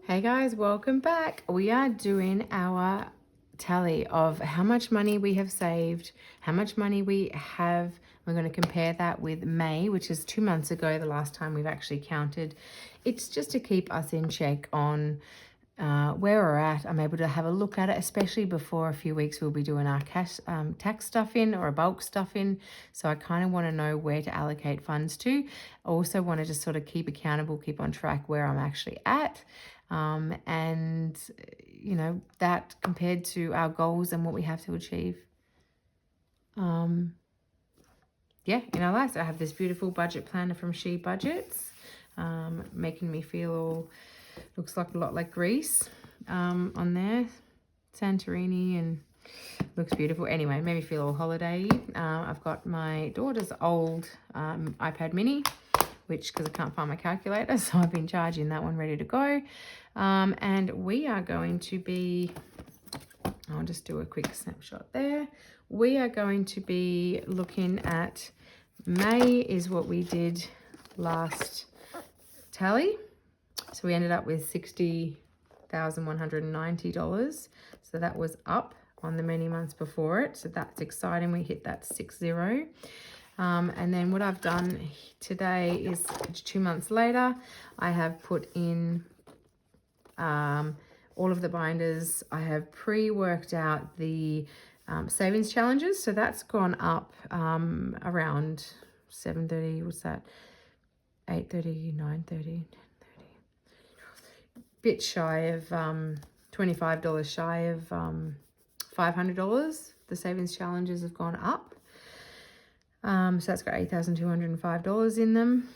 Hey guys, welcome back. We are doing our tally of how much money we have saved, how much money we have. We're going to compare that with May, which is 2 months ago, the last time we've actually counted. It's just to keep us in check on where we're at. I'm able to have a look at it, especially before a few weeks we'll be doing our cash tax stuff in or a bulk stuff in. So I kind of want to know where to allocate funds to. I also want to just sort of keep accountable, keep on track where I'm actually at. And you know, that compared to our goals and what we have to achieve. Yeah, in our lives. I have this beautiful budget planner from She Budgets, making me feel all, looks like a lot like Greece on there, Santorini, and looks beautiful. Anyway, made me feel all holiday-y. I've got my daughter's old iPad mini, which, because I can't find my calculator, so I've been charging that one ready to go. And we are going to be, I'll just do a quick snapshot there. We are going to be looking at May is what we did last tally. So we ended up with $60,190. So that was up on the many months before it. So that's exciting. We hit that 60. And then what I've done today is 2 months later, I have put in all of the binders. I have pre-worked out the savings challenges. So that's gone up around 7:30, what's that? 8:30, 9:30, 10:30. Bit shy of $25 shy of $500. The savings challenges have gone up. So that's got $8,205 in them.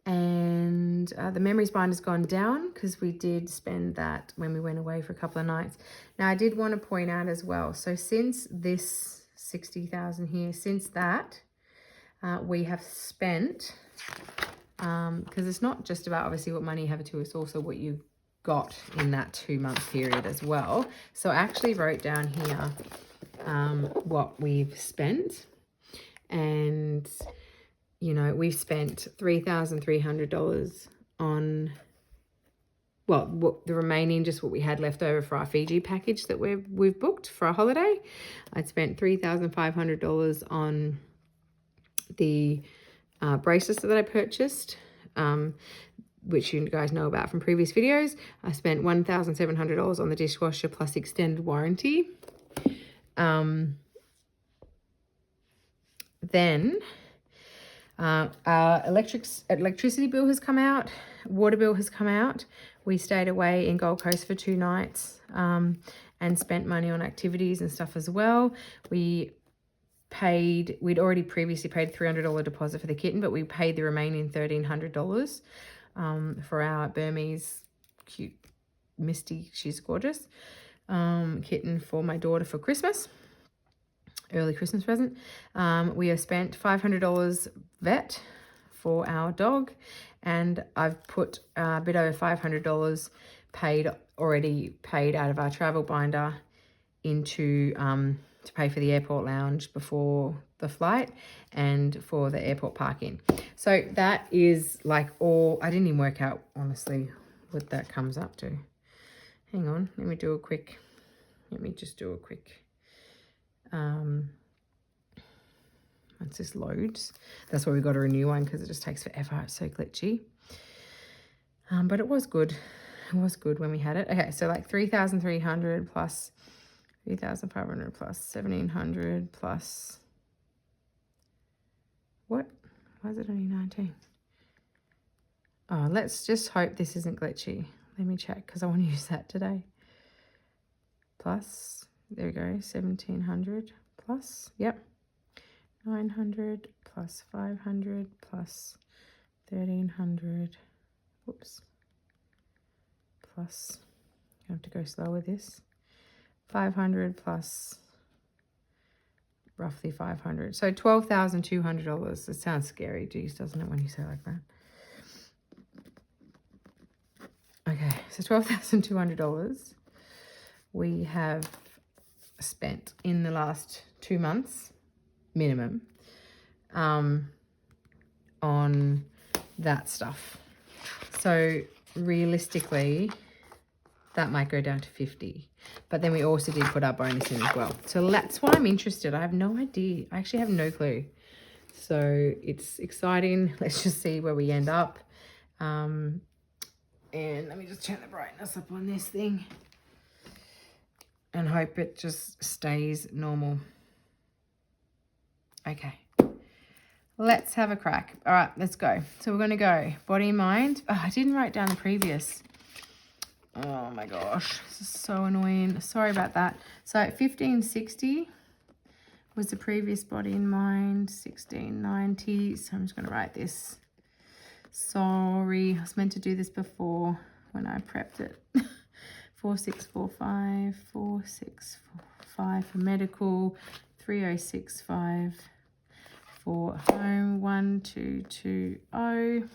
And the memories binder's gone down because we did spend that when we went away for a couple of nights. Now I did want to point out as well, so since this 60,000 here, since that we have spent, because it's not just about obviously what money you have to, it's also what you got in that 2 month period as well. So I actually wrote down here what we've spent, and you know, we've spent $3,300 on, well, what the remaining, just what we had left over for our Fiji package that we've booked for a holiday. I'd spent $3,500 on the bracelets that I purchased, which you guys know about from previous videos. I spent $1,700 on the dishwasher plus extended warranty. Then our electricity bill has come out, water bill has come out. We stayed away in Gold Coast for 2 nights and spent money on activities and stuff as well. We'd already previously paid $300 deposit for the kitten, but we paid the remaining $1,300 for our Burmese cute Misty, she's gorgeous, kitten for my daughter for Christmas. Early Christmas present. We have spent $500 vet for our dog, and I've put a bit over $500 already paid out of our travel binder into to pay for the airport lounge before the flight and for the airport parking. So that is like all. I didn't even work out honestly what that comes up to. Hang on, let me just do a quick once this loads. That's why we got a new one, because it just takes forever. It's so glitchy. But it was good. It was good when we had it. Okay, so like 3,300 plus 3,500 plus 1,700 plus what? Why is it only 19? Oh, let's just hope this isn't glitchy. Let me check, because I want to use that today. Plus, there we go, 1,700 plus, yep, 900 plus 500 plus 1,300, whoops, plus, I have to go slow with this, 500 plus roughly 500, so $12,200. It sounds scary, geez, doesn't it, when you say it like that? Okay, so $12,200 we have spent in the last 2 months minimum on that stuff. So realistically, that might go down to 50. But then we also did put our bonus in as well. So that's why I'm interested. I have no idea. I actually have no clue. So it's exciting. Let's just see where we end up. And let me just turn the brightness up on this thing. And hope it just stays normal. Okay. Let's have a crack. All right, let's go. So we're going to go body and mind. Oh, I didn't write down the previous. Oh my gosh, this is so annoying. Sorry about that. So 1560 was the previous body and mind. 1690. So I'm just going to write this. Sorry, I was meant to do this before when I prepped it. 4645, 4645 for medical, 3065 for home, 1220.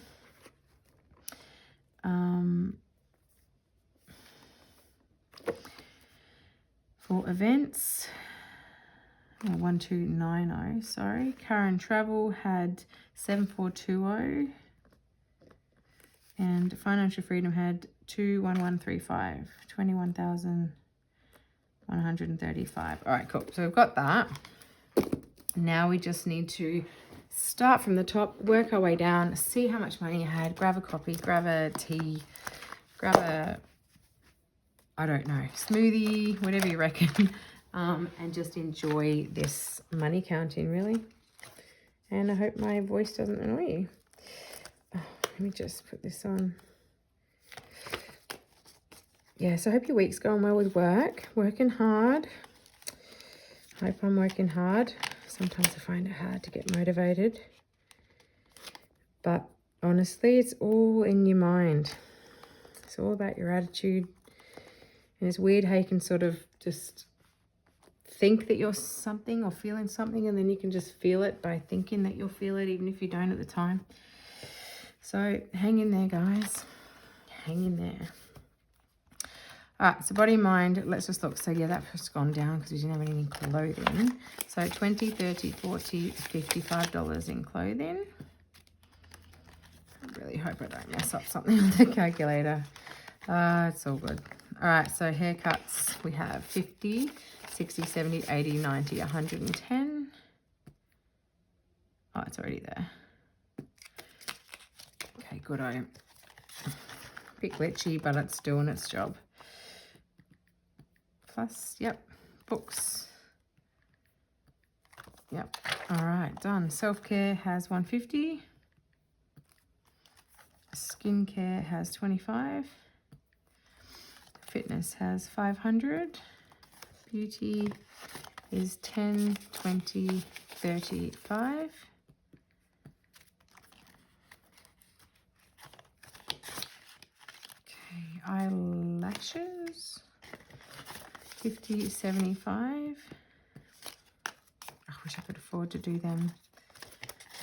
For events, 1290, sorry. Car and travel had 7420. And financial freedom had 21135, 21,135. All right, cool. So we've got that. Now we just need to start from the top, work our way down, see how much money I had, grab a coffee, grab a tea, grab a, I don't know, smoothie, whatever you reckon, and just enjoy this money counting, really. And I hope my voice doesn't annoy you. Let me just put this on. Yeah, so I hope your week's going well with work. Working hard. Hope I'm working hard. Sometimes I find it hard to get motivated. But honestly, it's all in your mind. It's all about your attitude. And it's weird how you can sort of just think that you're something or feeling something, and then you can just feel it by thinking that you'll feel it even if you don't at the time. So hang in there, guys. Hang in there. All right, so body and mind, let's just look. So yeah, that's gone down because we didn't have any clothing. So 20, 30, 40, $55 in clothing. I really hope I don't mess up something on the calculator. It's all good. All right, so haircuts, we have 50, 60, 70, 80, 90, 110. Oh, it's already there. Okay, good. A bit glitchy, but it's doing its job. Plus, yep, books. Yep, all right, done. Self-care has 150. Skincare has 25. Fitness has 500. Beauty is 10, 20, 35. Okay, eyelashes. 50, 75. I wish I could afford to do them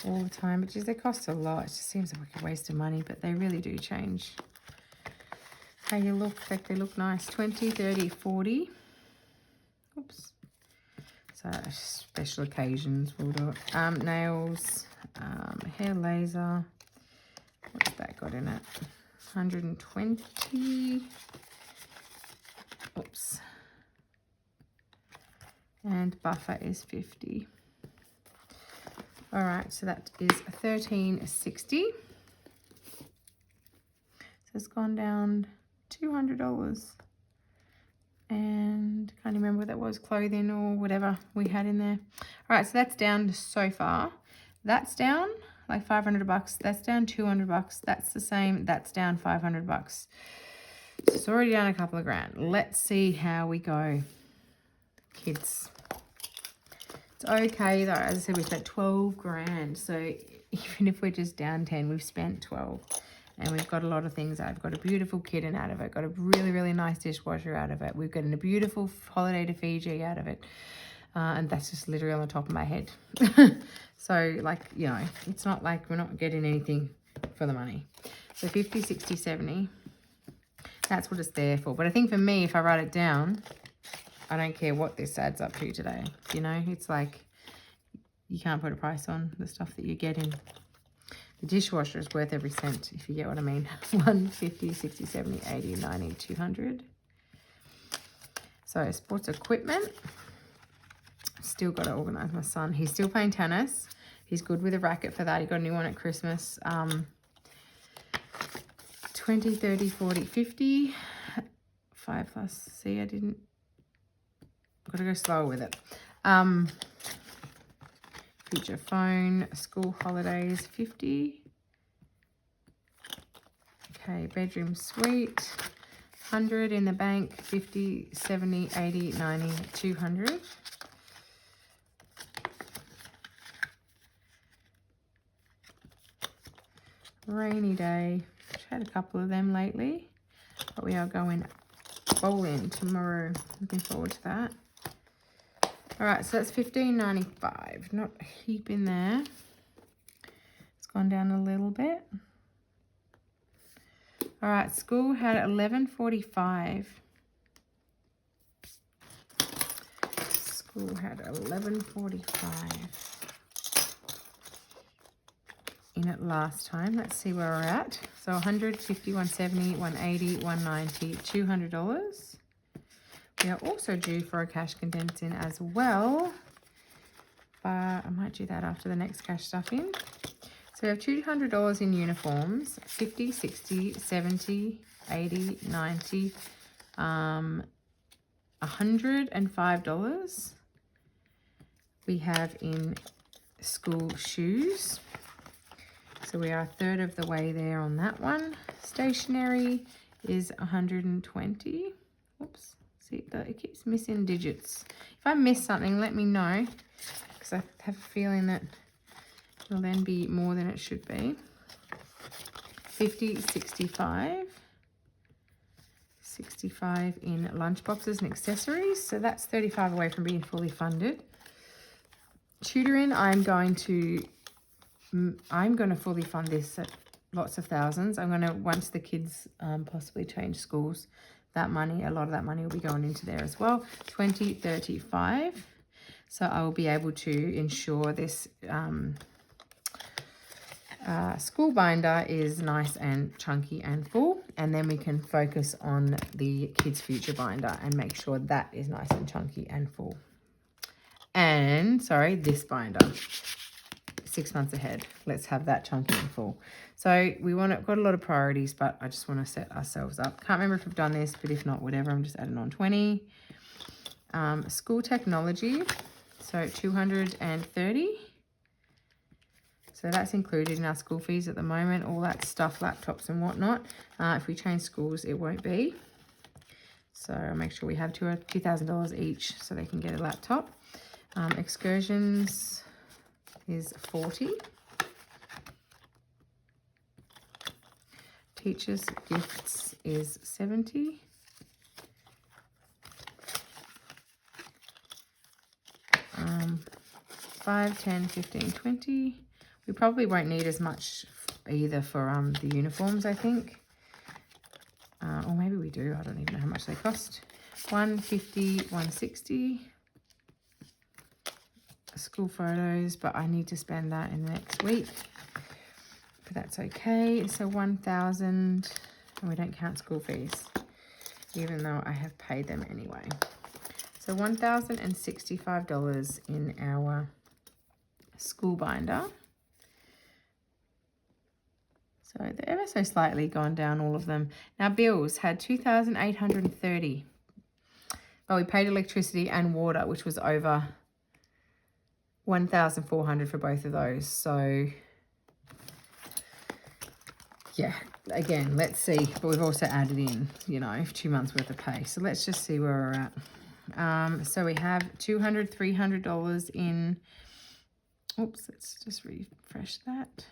all the time, but geez, they cost a lot. It just seems like a waste of money, but they really do change how you look. Like they look nice. 20, 30, 40. Oops. So special occasions we'll do it. Nails, hair laser. What's that got in it? 120. Oops. And buffer is 50. All right, so that is 1360. So it's gone down $200. And can't remember what that was, clothing or whatever we had in there. All right, so that's down so far. That's down like $500. That's down $200. That's the same. That's down $500. So it's already down a couple of grand. Let's see how we go, kids. It's okay though. As I said, we spent 12 grand. So even if we're just down 10, we've spent 12. And we've got a lot of things out. We've got a beautiful kitten out of it. Got a really, really nice dishwasher out of it. We've got a beautiful holiday to Fiji out of it. And that's just literally on the top of my head. So, like, you know, it's not like we're not getting anything for the money. So 50, 60, 70. That's what it's there for. But I think for me, if I write it down, I don't care what this adds up to today. You know, it's like you can't put a price on the stuff that you're getting. The dishwasher is worth every cent, if you get what I mean. 1, 50, 60, 70, 80, 90, 200. So sports equipment. Still got to organise my son. He's still playing tennis. He's good with a racket for that. He got a new one at Christmas. 20, 30, 40, 50. 5 plus. See, I didn't. Got to go slower with it. Future phone, school holidays, 50. Okay, bedroom suite, 100 in the bank, 50, 70, 80, 90, 200. Rainy day. I've had a couple of them lately, but we are going bowling tomorrow. Looking forward to that. All right, so that's $15.95. Not a heap in there. It's gone down a little bit. All right, school had $11.45. School had $11.45 in it last time. Let's see where we're at. So 150, 170, 180, 190, $200. We are also due for a cash condensing as well, but I might do that after the next cash stuff in. So we have $200 in uniforms, 50, 60, 70, 80, 90, $105 we have in school shoes. So we are a third of the way there on that one. Stationery is 120. Oops. See, it keeps missing digits. If I miss something, let me know, because I have a feeling that it'll then be more than it should be. 50, 65. 65 in lunchboxes and accessories. So that's 35 away from being fully funded. Tutoring, I'm going to fully fund this at lots of thousands. I'm going to, once the kids possibly change schools, that money, a lot of that money will be going into there as well. 20, 35. So I will be able to ensure this school binder is nice and chunky and full, and then we can focus on the kids' future binder and make sure that is nice and chunky and full. And sorry, this binder, 6 months ahead, let's have that chunky and full. So we got a lot of priorities, but I just want to set ourselves up. Can't remember if we've done this, but if not, whatever, I'm just adding on 20. School technology, so 230. So that's included in our school fees at the moment, all that stuff, laptops and whatnot. If we change schools, it won't be. So I'll make sure we have $2,000 each so they can get a laptop. Excursions is 40. Teachers' gifts is 70. Um, 5, 10, 15, 20. We probably won't need as much either for the uniforms, I think. Or maybe we do. I don't even know how much they cost. 150, 160. School photos, but I need to spend that in the next week. But that's okay. So 1,000, and we don't count school fees, even though I have paid them anyway. So $1,065 in our school binder. So they're ever so slightly gone down, all of them. Now bills had 2,830. But we paid electricity and water, which was over 1,400 for both of those. So yeah, again, let's see. But we've also added in, 2 months worth of pay. So let's just see where we're at. So we have $200, $300 in, oops, let's just refresh that.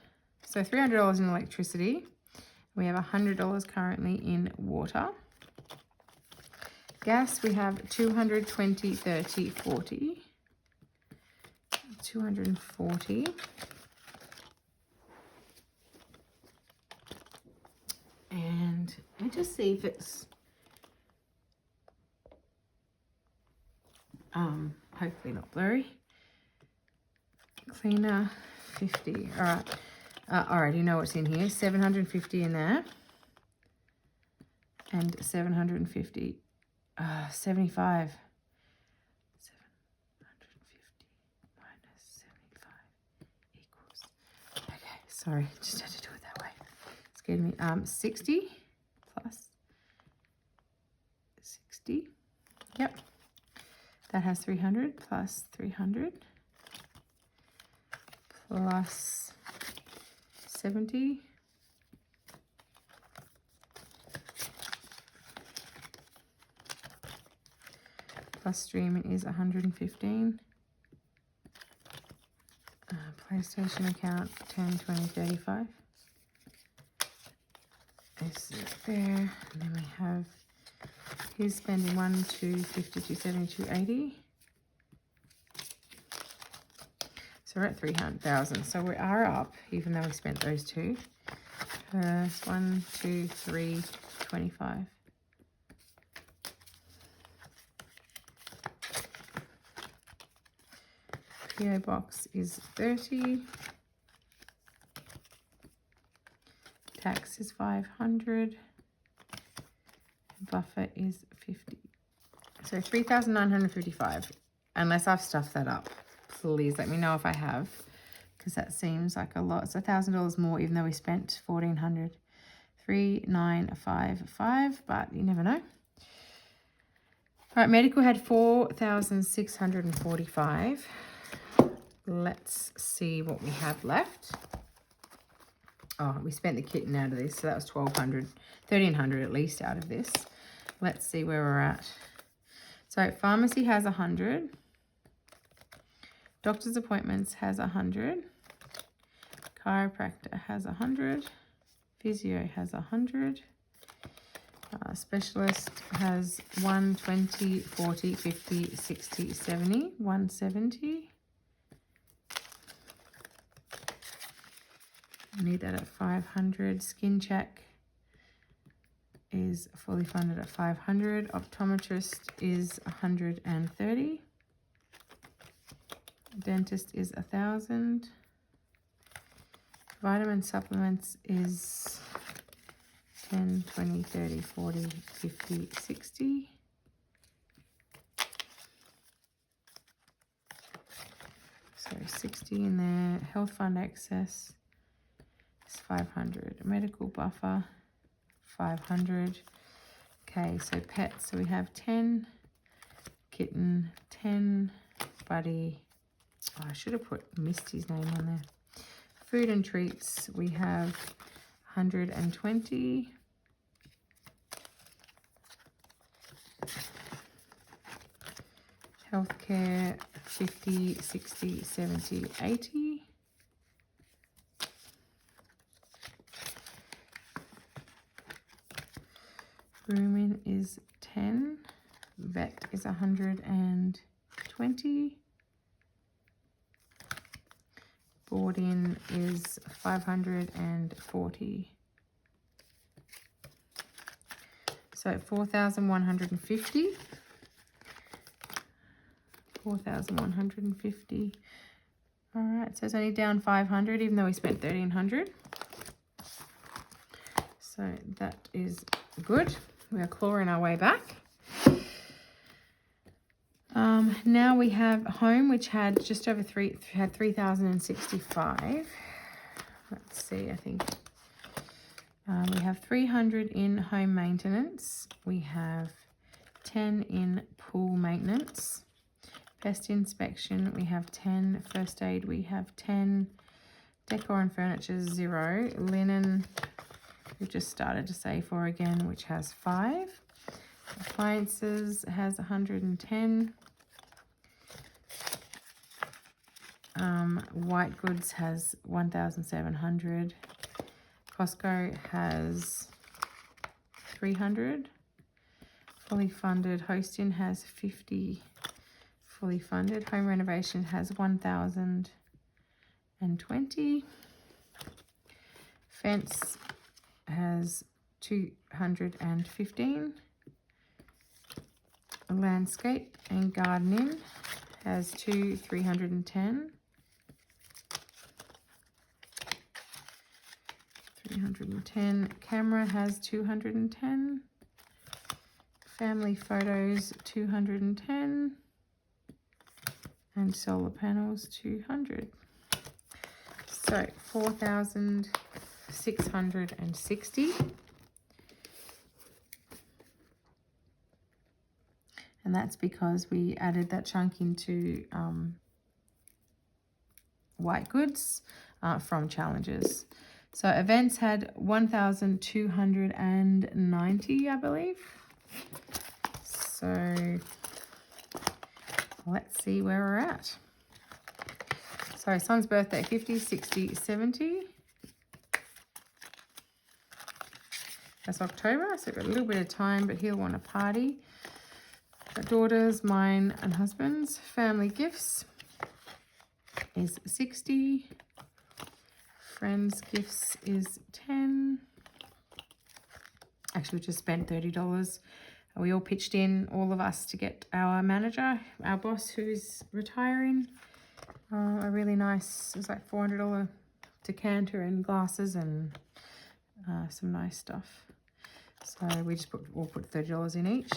So $300 in electricity. We have $100 currently in water. Gas, we have 220, 30, 40. 240. And let me just see if it's hopefully not blurry. Cleaner, 50. All right. I already know what's in here. 750 in there. And 750. 75. 750 minus 75 equals. Okay, sorry, just had to do it that way. Scared me. 60 plus 60. Yep. That has 300 plus 300 plus 70 plus streaming is 115. PlayStation account 10, 20, 35. Is there. And then we have his spending 1, 2, 50, 270, 280. So we're at 300,000. So we are up, even though we spent those two. 1, 2, 3, 25. PO box is 30. Tax is 500. Buffer is 50. So 3,955. Unless I've stuffed that up. Please let me know if I have. Because that seems like a lot. It's $1,000 more even though we spent 1,400. 3,955. But you never know. All right, medical had 4,645. Let's see what we have left. Oh, we spent the kitten out of this, so that was 1,200, 1,300 at least out of this. Let's see where we're at. So pharmacy has 100. Doctor's appointments has 100. Chiropractor has 100. Physio has 100. Specialist has 120, 40, 50, 60, 70, 170. I need that at 500. Skin check is fully funded at 500. Optometrist is 130. Dentist is 1,000. Vitamin supplements is 10, 20, 30, 40, 50, 60. So 60 in there. Health fund excess is 500. Medical buffer, 500. Okay, so pets. So we have 10 kitten, 10 Buddy. Oh, I should have put Misty's name on there. Food and treats, we have 120. Healthcare, 50, 60, 70, 80. Grooming is 10. Vet is 120. Board-in is 540. So 4,150. 4,150. All right, so it's only down 500, even though we spent 1,300. So that is good. We are clawing our way back. Now we have home, which had just over 3,065. Let's see, I think we have 300 in home maintenance. We have 10 in pool maintenance. Pest inspection, we have 10. First aid, we have 10. Decor and furniture, 0. Linen, we've just started to save for again, which has 5. Appliances has 110. White goods has 1,700. Costco has 300. Fully funded. Hosting has 50. Fully funded. Home renovation has 1,020. Fence has 215. Landscape and gardening has 310. 310. Camera has 210. Family photos 210. And solar panels 200. So 4,660. And that's because we added that chunk into white goods from challenges. So events had 1,290, I believe. So let's see where we're at. So son's birthday, 50, 60, 70. That's October, so we've got a little bit of time, but he'll want a party. Daughters, mine and husband's. Family gifts is 60. Friends gifts is 10. Actually, we just spent $30. We all pitched in, all of us, to get our manager, our boss who's retiring, a really nice, it was like $400 decanter and glasses and some nice stuff. So we just all put $30 in each.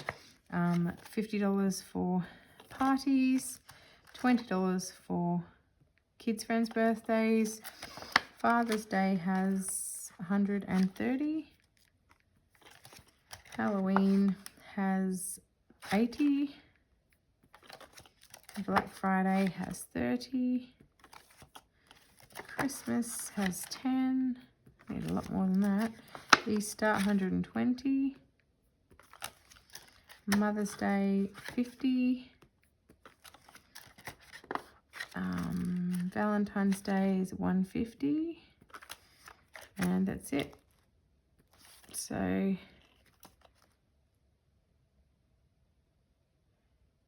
$50 for parties, $20 for kids' friends' birthdays. Father's Day has 130. Halloween has 80. Black Friday has 30. Christmas has 10. Need a lot more than that. Easter 120. Mother's Day 50. Valentine's Day is 150. And that's it. So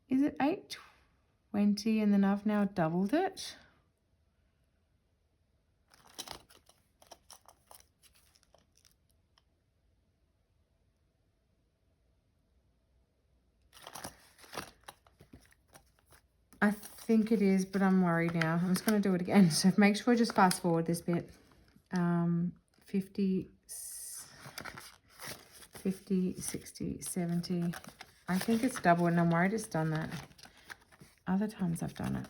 is it 820 and then I've now doubled it? I think it is, but I'm worried now. I'm just going to do it again. So make sure I just fast forward this bit. 50, 60, 70. I think it's double, and I'm worried it's done that. Other times I've done it.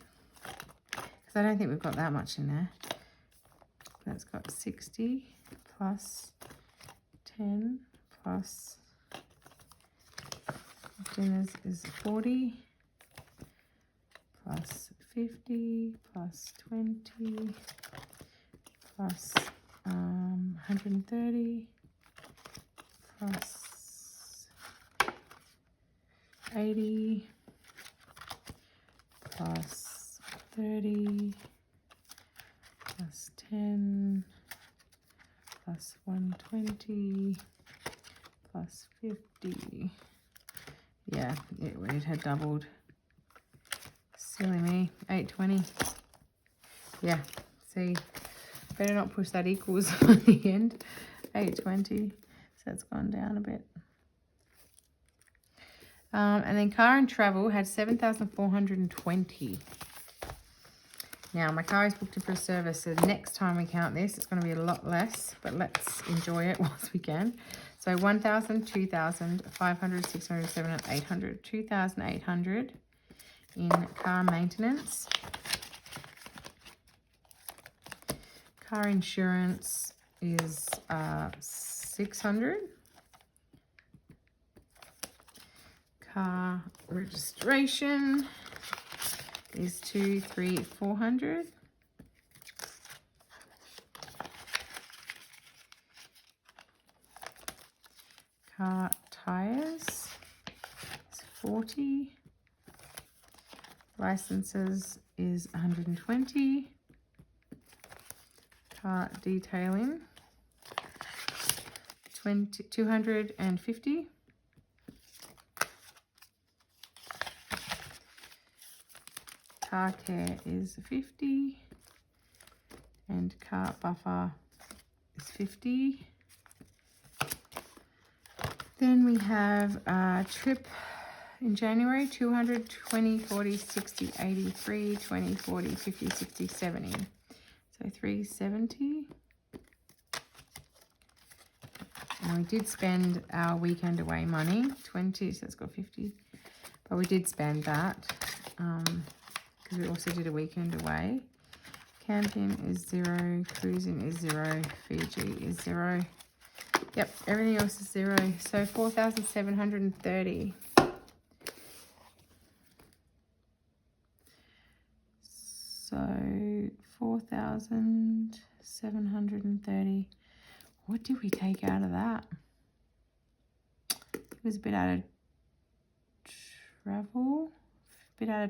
Because I don't think we've got that much in there. That's got 60 plus 10 plus dinners is 40. Plus 50, plus 20, plus 130, plus 80, plus 30, plus 10, plus 120, plus 50. Yeah, it had doubled. Silly me. 820. Yeah, see, better not push that equals on the end. 820. So it's gone down a bit. And then car and travel had 7,420. Now my car is booked in for a service, so next time we count this, it's going to be a lot less, but let's enjoy it whilst we can. So 1,000, 2,000, 500, 600, 700, 800, 2,800 in car maintenance. Car insurance is 600. Car registration is 400. Car tires is 40. Licenses is 120. Car detailing 250. Car care is 50. And car buffer is 50. Then we have a trip in January, 200, 20, 40, 60, 83, 20, 40, 50, 60, 70. So 370. And we did spend our weekend away money, 20, so it's got 50. But we did spend that because we also did a weekend away. Camping is 0, cruising is 0, Fiji is 0. Yep, everything else is 0. So 4,730. So 4,730. What did we take out of that? It was a bit out of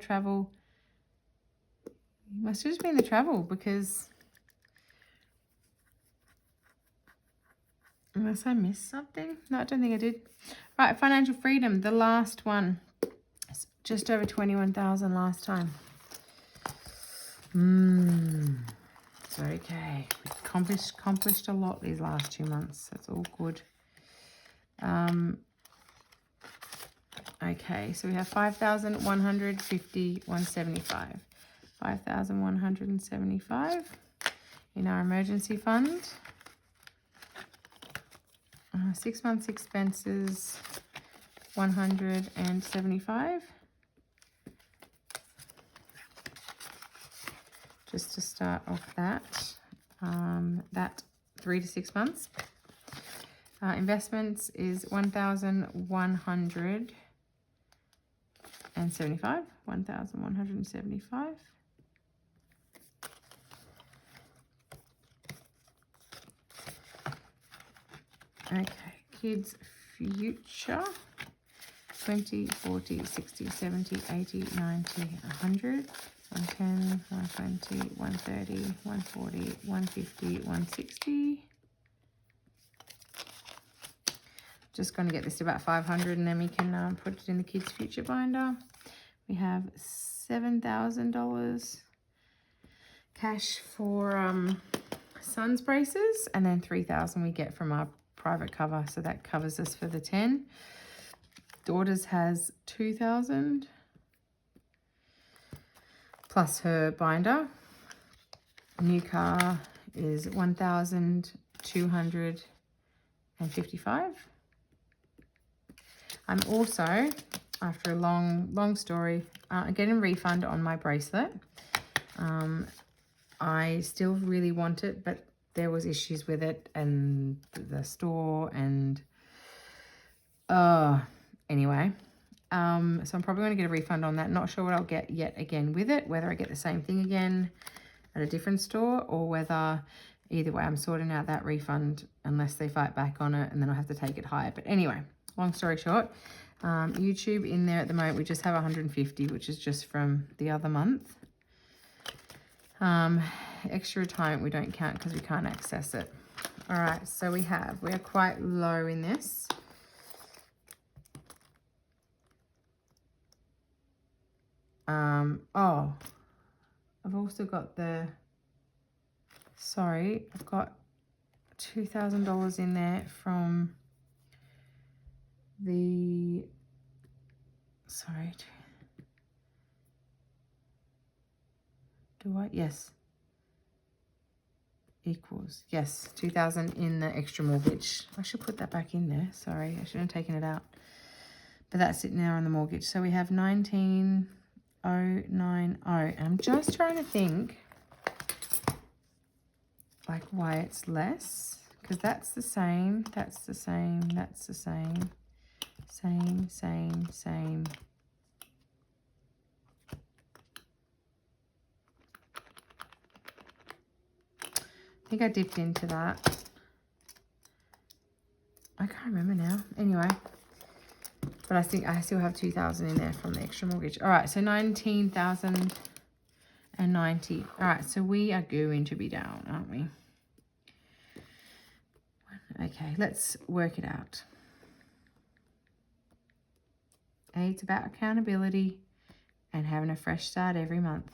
travel. It must have just been the travel, because unless I missed something. No, I don't think I did. Right, financial freedom, the last one. It's just over 21,000 last time. It's okay. We've accomplished a lot these last 2 months. That's all good. Okay, so we have 5,150, 175. 5,175 in our emergency fund. 6 months expenses, 175. Just to start off that, that 3 to 6 months. Investments is 1,175. 1,175. Okay, kids future, 20, 40, 60, 70, 80, 90, 100, 110, 120, 130, 140, 150, 160. Just going to get this to about 500 and then we can put it in the kids future binder. We have $7,000 cash for son's braces, and then 3,000 we get from our private cover, so that covers us for the 10. Daughter's has 2,000 plus her binder. New car is 1,255. I'm also, after a long story, getting a refund on my bracelet. I still really want it, but there was issues with it and the store and anyway. So I'm probably going to get a refund on that. Not sure what I'll get yet again with it, whether I get the same thing again at a different store, or whether either way I'm sorting out that refund unless they fight back on it, and then I'll have to take it higher. But anyway, long story short, YouTube in there at the moment, we just have 150, which is just from the other month. Extra retirement we don't count because we can't access it. All right, so we are quite low in this. Oh, I've also got I've got $2,000 in there from the, yes. Equals, yes, 2,000 in the extra mortgage. I should put that back in there. Sorry, I shouldn't have taken it out. But that's it now on the mortgage. So we have 19,090. I'm just trying to think like why it's less, because that's the same, that's the same, that's the same, same. I think I dipped into that. I can't remember now. Anyway, but I think I still have 2,000 in there from the extra mortgage. All right, so 19,090. All right, so we are going to be down, aren't we? Okay, let's work it out. It's about accountability and having a fresh start every month.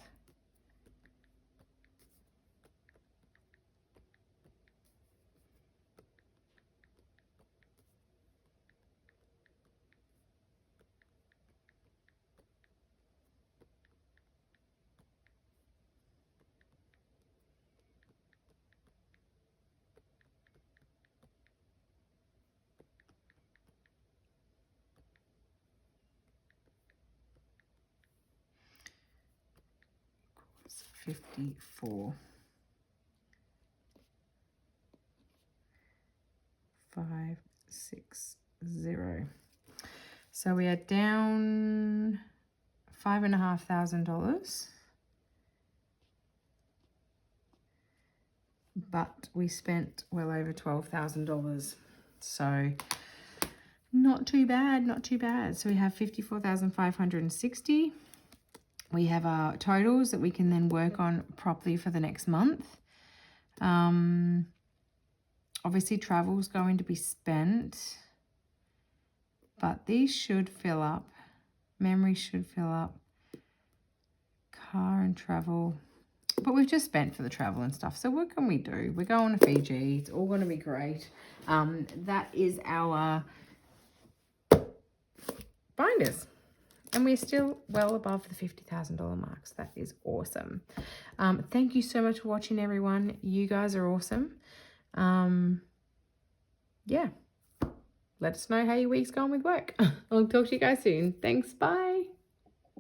54. 560. So we are down $5,500, but we spent well over $12,000. So not too bad, not too bad. So we have 54,560. We have our totals that we can then work on properly for the next month. Obviously travel's going to be spent, but these should fill up. Memory should fill up. Car and travel. But we've just spent for the travel and stuff. So what can we do? We're going to Fiji. It's all going to be great. That is our binders. And we're still well above the $50,000 mark. So that is awesome. Thank you so much for watching, everyone. You guys are awesome. Yeah. Let us know how your week's going with work. I'll talk to you guys soon. Thanks. Bye.